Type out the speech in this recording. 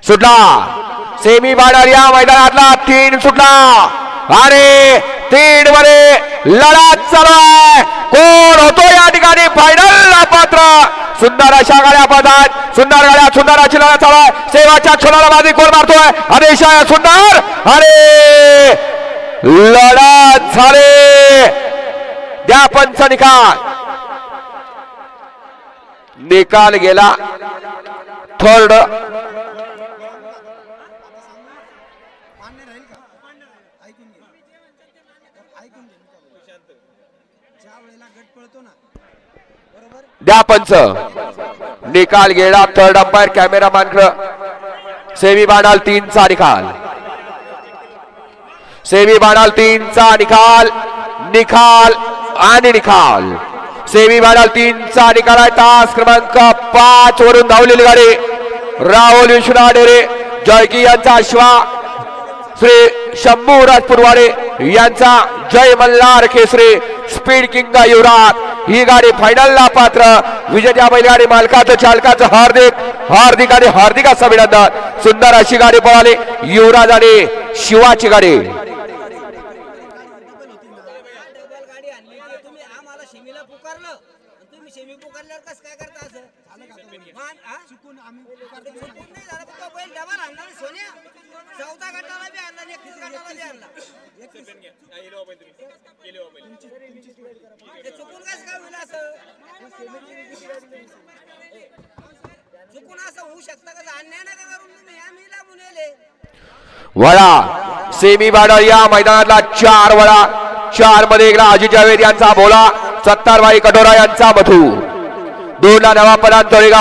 सुटला semi final या मैदानातला 3 सुटला आणि 3 मध्ये लढत चालू आहे. कोण होतो या ठिकाणी फायनलला पात्र? सुंदर अशा गाड्या पडतात, सुंदर गाड्या, सुंदर अशी लढत चालू आहे. सेवाच्या क्षणाला बाजी कोण मारतोय? अतिशय सुंदर आणि लढत झाली. द्या पंच निकाल गेला. थर्ड द्या पंच निकाल गेला. Third umpire cameraman semi final 3 चा निकाल. सेमी फायनल 3 चा निकाल. निकाल आणि निकाल. सेमी फायनल 3 चा निकाल आहे. तास क्रमांक 5 वरून धावलेली गाडी राहुल विश्वनाथ डेरे जयकी यांचा अश्वा श्री शंभू राजपुरवाडे यांचा जय मल्हार केसरी स्पीड किंग युवराज ही गाडी फायनलला पात्र. विजेत्या बैलगाडी मालकाचं चालकाचं हार्दिक आणि हार्दिक असं अभिनंदन. सुंदर अशी गाडी पळाली युवराज आणि शिवाची गाडी. वळा सेमी फायनल या मैदानातला 4 वळा. 4 मध्ये एकला अजित जावेद यांचा भोला, 70 भाई कटोरा यांचा मधू, 2 ला नवापरान तळेगाव